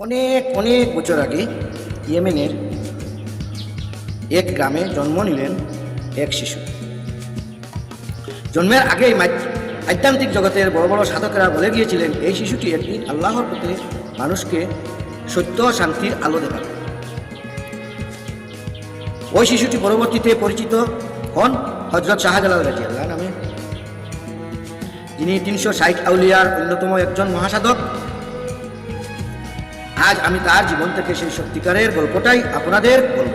অনেক অনেক বছর আগে ইয়েমেনের এক গ্রামে জন্ম নিলেন এক শিশু। জন্মের আগেই আধ্যাত্মিক জগতের বড় বড় সাধকেরা বলে গিয়েছিলেন এই শিশুটি একদিন আল্লাহর পথে মানুষকে সত্য শান্তির আলো দেখাবে। ওই শিশুটি পরবর্তীতে পরিচিত হন হযরত শাহজালাল রাদিয়াল্লাহু আনহু নামে, যিনি 360 আউলিয়ার অন্যতম একজন মহাসাধক। আজ আমি তার জীবন থেকে সেই সত্যিকারের গল্পটাই আপনাদের বলব।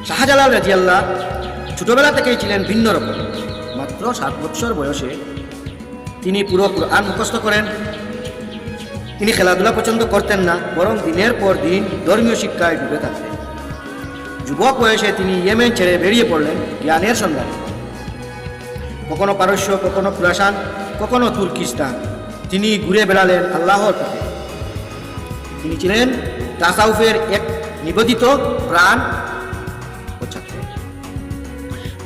শাহজালাল রাদিয়াল্লাহু ছোটবেলা থেকেই ছিলেন ভিন্ন রকম। মাত্র 7 বছর বয়সে তিনি পুরো কুরআন মুখস্থ করেন। তিনি খেলাধুলা পছন্দ করতেন না, বরং দিনের পর দিন ধর্মীয় শিক্ষায় ডুবে থাকতেন। যুবক বয়সে তিনি ইয়েমেন ছেড়ে বেরিয়ে পড়লেন জ্ঞানের সন্ধানে। কখনো পারস্য, কখনো খুরাসান, কখনো তুর্কিস্তান তিনি ঘুরে বেড়ালেন আল্লাহর পথে। তিনি ছিলেন তাসাউফের এক নিবেদিত প্রাণ ছাত্র।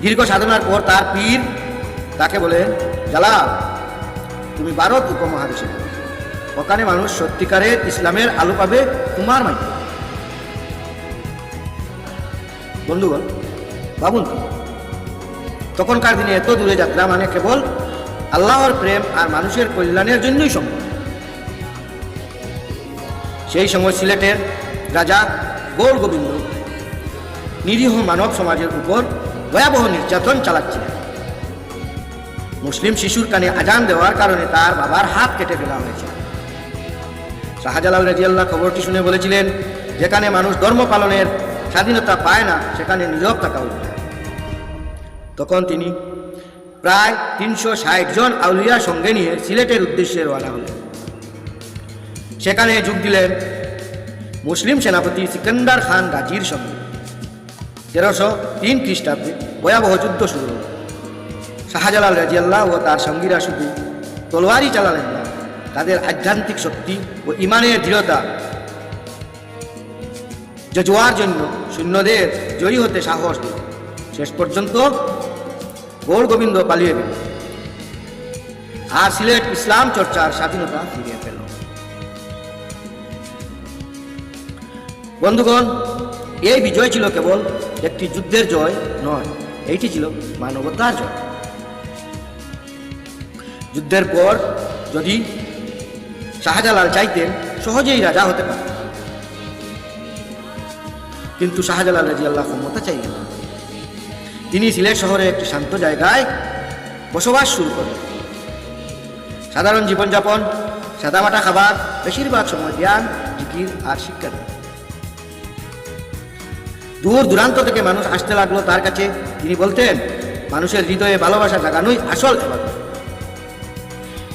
দীর্ঘ সাধনার পর তার পীর তাকে বলেন, জালাল, তুমি ভারত উপমহাদেশে, ওখানে মানুষ সত্যিকারের ইসলামের আলো পাবে তোমার মাধ্যমে। বন্ধুগণ, ভাবুন তো, তখনকার দিনে এত দূরে যাত্রা মানে কেবল আল্লাহর প্রেম আর মানুষের কল্যাণের জন্যই সম্ভব। সেই সময় সিলেটের রাজা গৌর গোবিন্দ নিরীহ মানব সমাজের উপর ভয়াবহ নির্যাতন চালাচ্ছিলেন। মুসলিম শিশুর কানে আজান দেওয়ার কারণে তার বাবার হাত কেটে ফেলা হয়েছে। শাহজালাল রাদিয়াল্লাহু খবরটি শুনে বলেছিলেন, যেখানে মানুষ ধর্ম পালনের স্বাধীনতা পায় না সেখানে নীরব থাকা উচিত। তখন তিনি প্রায় 360 জন আউলিয়া সঙ্গে নিয়ে সিলেটের উদ্দেশ্যে রওনা হলেন। সেখানে যোগ দিলেন মুসলিম সেনাপতি সিকান্দার খান গাজীর সঙ্গে। 1303 খ্রিস্টাব্দে ভয়াবহ যুদ্ধ শুরু হল। শাহজালাল রাদিয়াল্লাহু ও তার সঙ্গীরা শুধু তলোয়ারই চালালেন না, তাদের আধ্যাত্মিক শক্তি ও ইমানের দৃঢ়তা জোয়ার জন্য সৈন্যদের জয়ী হতে সাহস দিল। শেষ পর্যন্ত গৌর গোবিন্দ পালিয়ে গেল আর সিলেট ইসলাম চর্চার স্বাধীনতা ফিরিয়ে পেল। বন্ধুগণ, এই বিজয় ছিল কেবল একটি যুদ্ধের জয় নয়, এইটি ছিল মানবতার জয়। যুদ্ধের পর যদি শাহজালাল চাইতেন সহজেই রাজা হতে পারতেন, কিন্তু শাহজালাল রাদিয়াল্লাহু ক্ষমতা চাইলেন না। তিনি সিলেট শহরে একটি শান্ত জায়গায় বসবাস শুরু করেন। সাধারণ জীবনযাপন, সাদামাটা খাবার, বেশিরভাগ সময় জ্ঞান, জিকির আর শিক্ষা দেন। দূর দূরান্ত থেকে মানুষ আসতে লাগলো তার কাছে। তিনি বলতেন, মানুষের হৃদয়ে ভালোবাসা জাগানোই আসল ইবাদত।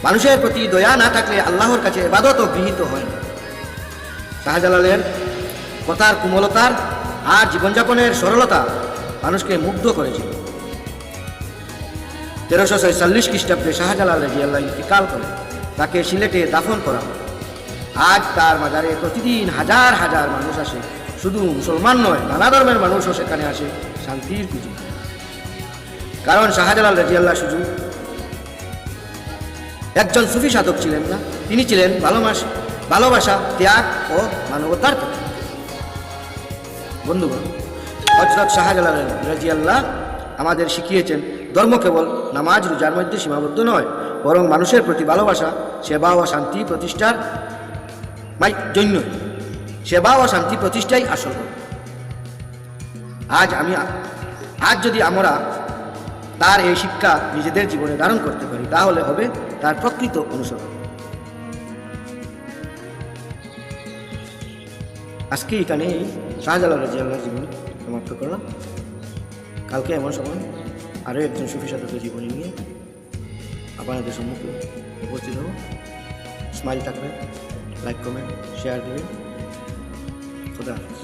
মানুষের প্রতি দয়া না থাকলে আল্লাহর কাছে ইবাদতও গৃহীত হয় না। শাহজালালের কথার কোমলতার আর জীবনযাপনের সরলতা মানুষকে মুগ্ধ করেছিল। 1346 খ্রিস্টাব্দে শাহজালাল রাদিয়াল্লাহু ইন্তিকাল করেন। তাকে সিলেটে দাফন করা হয়। আজ তার মাজারে প্রতিদিন হাজার হাজার মানুষ আসে। শুধু মুসলমান নয়, নানা ধর্মের মানুষও সেখানে আসে শান্তির খুঁজে। কারণ শাহজালাল রাদিয়াল্লাহু শুধু একজন সুফি সাধক ছিলেন না, তিনি ছিলেন ভালোবাসা, ত্যাগ ও মানবতার প্রতীক। বন্ধুগণ, হযরত শাহজালাল রাদিয়াল্লাহু আমাদের শিখিয়েছেন, ধর্ম কেবল নামাজ রোজার মধ্যে সীমাবদ্ধ নয়, বরং মানুষের প্রতি ভালোবাসা, সেবা ও শান্তি প্রতিষ্ঠার জন্য সেবা ও শান্তি প্রতিষ্ঠাই আসল। আজ যদি আমরা তার এই শিক্ষা নিজেদের জীবনে ধারণ করতে পারি, তাহলে হবে তার প্রকৃত অনুসরণ। আজকে এখানে শাহজালাল রাদিয়াল্লাহু জীবন সমাপ্ত করলাম। কালকে এমন সময় আরও একজন সুফি সাধকের জীবনী নিয়ে আপনাদের সম্মুখে উপস্থিত হব। স্মাইল থাকবেন, লাইক কমেন্ট শেয়ার দেবেন। খুদা হাফেজ।